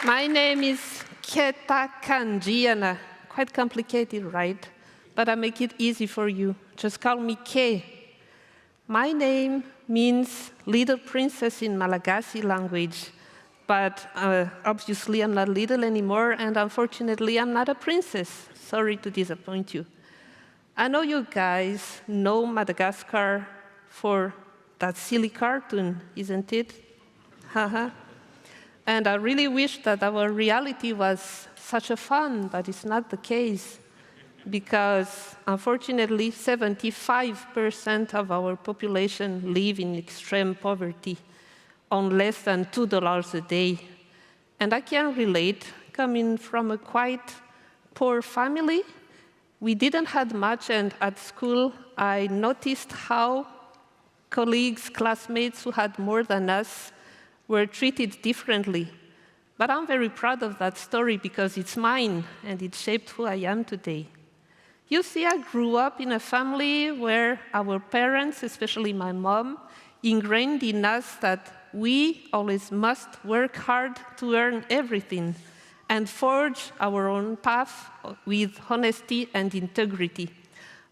My name is Ketakandriana. Quite complicated, right? But I make it easy for you. Just call me K. My name means little princess in Malagasy language. But obviously, I'm not little anymore, and unfortunately, I'm not a princess. Sorry to disappoint you. I know you guys know Madagascar for that silly cartoon, isn't it? Haha. And I really wish that our reality was such a fun, but it's not the case. Because unfortunately, 75% of our population live in extreme poverty on less than $2 a day. And I can relate, coming from a quite poor family. We didn't have much, and at school, I noticed how colleagues, classmates who had more than us were treated differently. But I'm very proud of that story because it's mine, and it shaped who I am today. You see, I grew up in a family where our parents, especially my mom, ingrained in us that we always must work hard to earn everything and forge our own path with honesty and integrity.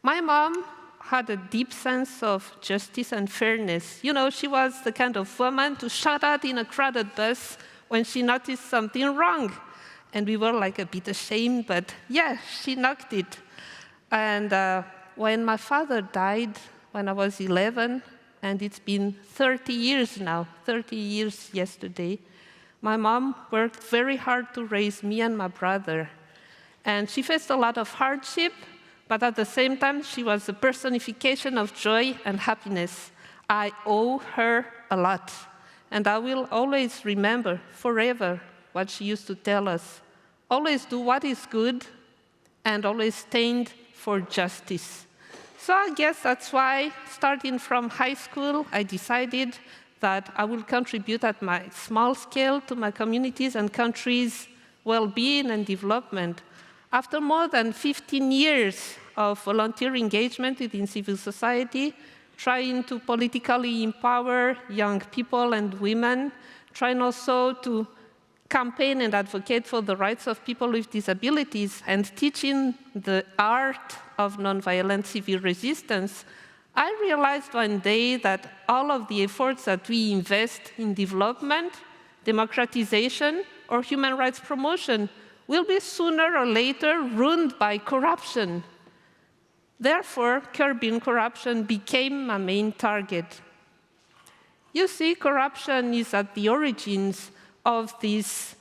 My mom had a deep sense of justice and fairness. You know, she was the kind of woman to shout out in a crowded bus when she noticed something wrong. And we were like a bit ashamed, but yeah, she knocked it. And when my father died when I was 11, and it's been 30 years now, 30 years yesterday, my mom worked very hard to raise me and my brother. And she faced a lot of hardship, but at the same time, she was the personification of joy and happiness. I owe her a lot. And I will always remember forever what she used to tell us. Always do what is good and always stand for justice. So I guess that's why, starting from high school, I decided that I will contribute at my small scale to my communities and countries' well-being and development. After more than 15 years of volunteer engagement within civil society, trying to politically empower young people and women, trying also to campaign and advocate for the rights of people with disabilities, and teaching the art of nonviolent civil resistance, I realized one day that all of the efforts that we invest in development, democratization, or human rights promotion will be sooner or later ruined by corruption. Therefore, curbing corruption became my main target. You see, corruption is at the origins of this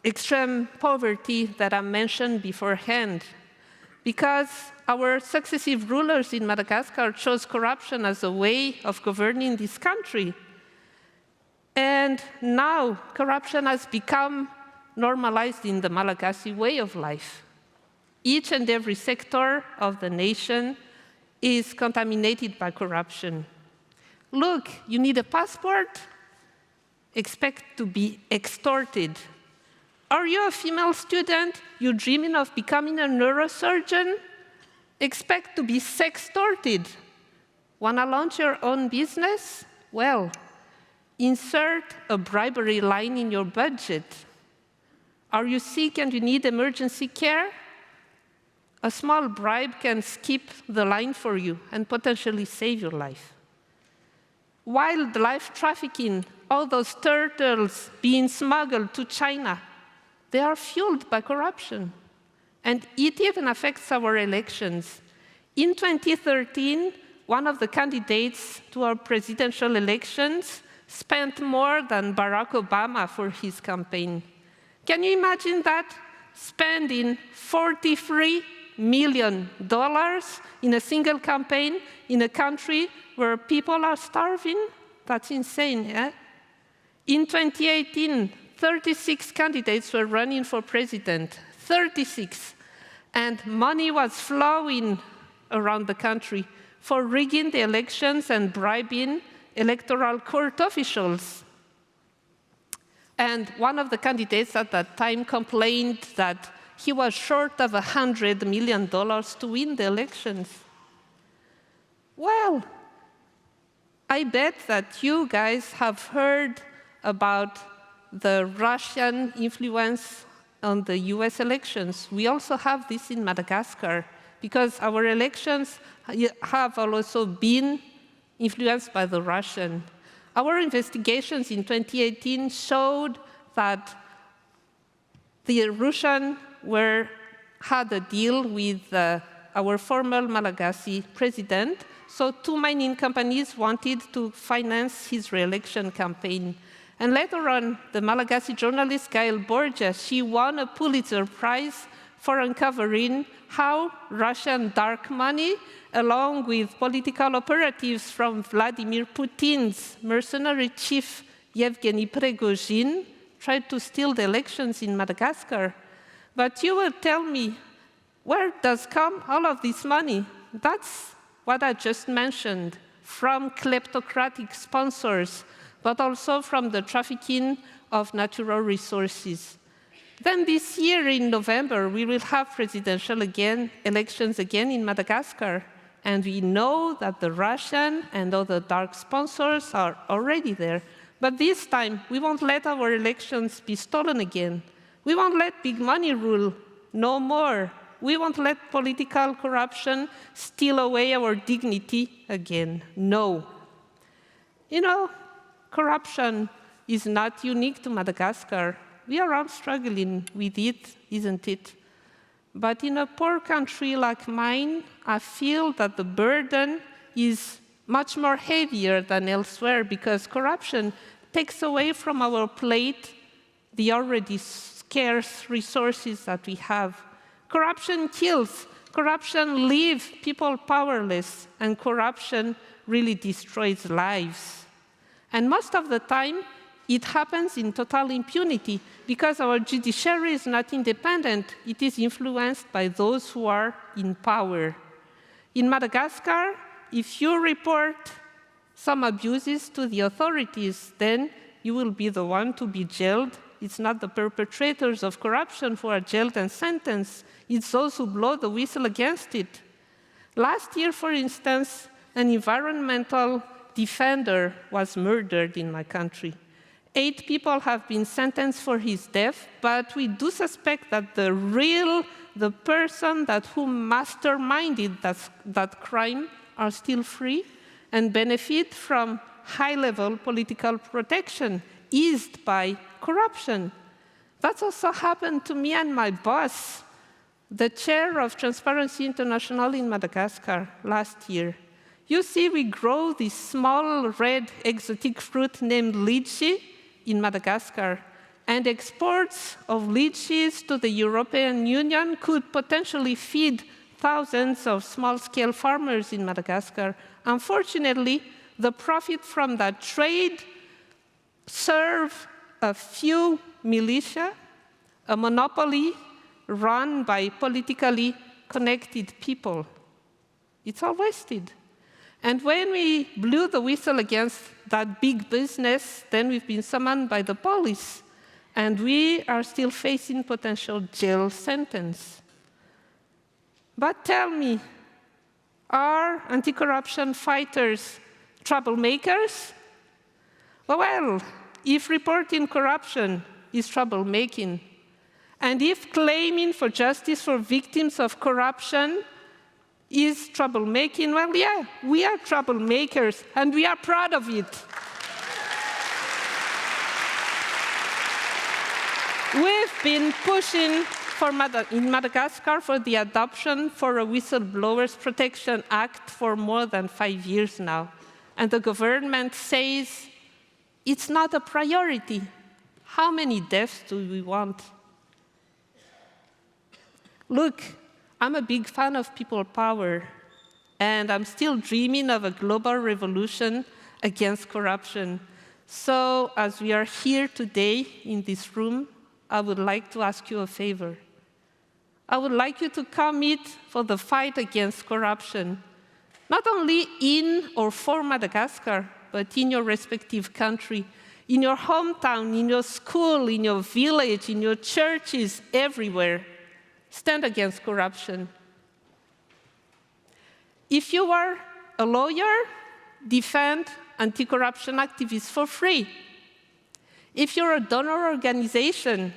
extreme poverty that I mentioned beforehand, because our successive rulers in Madagascar chose corruption as a way of governing this country. And now corruption has become normalized in the Malagasy way of life. Each and every sector of the nation is contaminated by corruption. Look, you need a passport? Expect to be extorted. Are you a female student? You're dreaming of becoming a neurosurgeon? Expect to be sextorted. Want to launch your own business? Well, insert a bribery line in your budget. Are you sick and you need emergency care? A small bribe can skip the line for you and potentially save your life. Wildlife trafficking, all those turtles being smuggled to China, they are fueled by corruption. And it even affects our elections. In 2013, one of the candidates to our presidential elections spent more than Barack Obama for his campaign. Can you imagine that? Spending $43 million in a single campaign in a country where people are starving? That's insane, yeah? In 2018, 36 candidates were running for president, 36. And money was flowing around the country for rigging the elections and bribing electoral court officials. And one of the candidates at that time complained that he was short of $100 million to win the elections. Well, I bet that you guys have heard about the Russian influence on the US elections. We also have this in Madagascar, because our elections have also been influenced by the Russian. Our investigations in 2018 showed that the Russian had a deal with our former Malagasy president, so 2 mining companies wanted to finance his re-election campaign. And later on, the Malagasy journalist Gail Borges, she won a Pulitzer Prize for uncovering how Russian dark money, along with political operatives from Vladimir Putin's mercenary chief Yevgeny Prigozhin, tried to steal the elections in Madagascar. But you will tell me, where does come all of this money? That's what I just mentioned, from kleptocratic sponsors, but also from the trafficking of natural resources. Then this year in November, we will have presidential elections again in Madagascar. And we know that the Russian and other dark sponsors are already there. But this time, we won't let our elections be stolen again. We won't let big money rule no more. We won't let political corruption steal away our dignity again. No. You know, corruption is not unique to Madagascar. We are all struggling with it, isn't it? But in a poor country like mine, I feel that the burden is much more heavier than elsewhere, because corruption takes away from our plate the already scarce resources that we have. Corruption kills, corruption leaves people powerless, and corruption really destroys lives. And most of the time, it happens in total impunity, because our judiciary is not independent. It is influenced by those who are in power. In Madagascar, if you report some abuses to the authorities, then you will be the one to be jailed. It's not the perpetrators of corruption who are jailed and sentenced. It's those who blow the whistle against it. Last year, for instance, an environmental defender was murdered in my country. 8 people have been sentenced for his death, but we do suspect that the person who masterminded that crime are still free and benefit from high-level political protection eased by corruption. That's also happened to me and my boss, the chair of Transparency International in Madagascar last year. You see, we grow this small red exotic fruit named lychee in Madagascar, and exports of lychees to the European Union could potentially feed thousands of small-scale farmers in Madagascar. Unfortunately, the profit from that trade serves a few militia, a monopoly run by politically connected people. It's all wasted. And when we blew the whistle against that big business, then we've been summoned by the police, and we are still facing potential jail sentence. But tell me, are anti-corruption fighters troublemakers? Well, if reporting corruption is troublemaking, and if claiming for justice for victims of corruption is troublemaking, well, yeah, we are troublemakers, and we are proud of it. We've been pushing in Madagascar for the adoption for a Whistleblowers Protection Act for more than 5 years now. And the government says it's not a priority. How many deaths do we want? Look, I'm a big fan of people power, and I'm still dreaming of a global revolution against corruption. So, as we are here today in this room, I would like to ask you a favor. I would like you to commit for the fight against corruption, not only in or for Madagascar, but in your respective country, in your hometown, in your school, in your village, in your churches, everywhere. Stand against corruption. If you are a lawyer, defend anti-corruption activists for free. If you're a donor organization,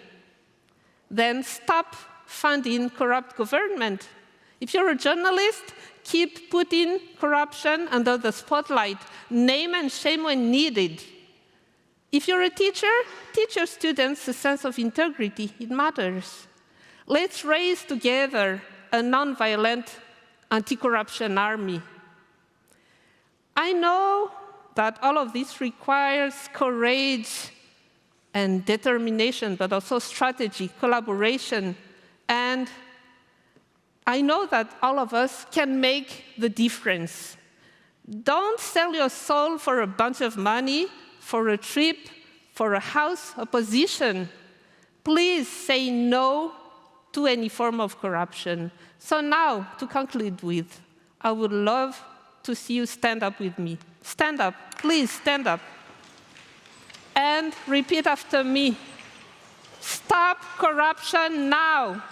then stop funding corrupt government. If you're a journalist, keep putting corruption under the spotlight. Name and shame when needed. If you're a teacher, teach your students a sense of integrity. It matters. Let's raise together a nonviolent anti-corruption army. I know that all of this requires courage and determination, but also strategy, collaboration, and I know that all of us can make the difference. Don't sell your soul for a bunch of money, for a trip, for a house, a position. Please say no to any form of corruption. So now, to conclude with, I would love to see you stand up with me. Stand up, please stand up. And repeat after me. Stop corruption now.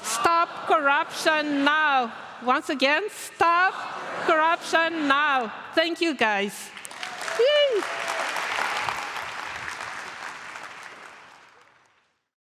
Stop corruption now. Once again, stop corruption now. Thank you, guys. Yay.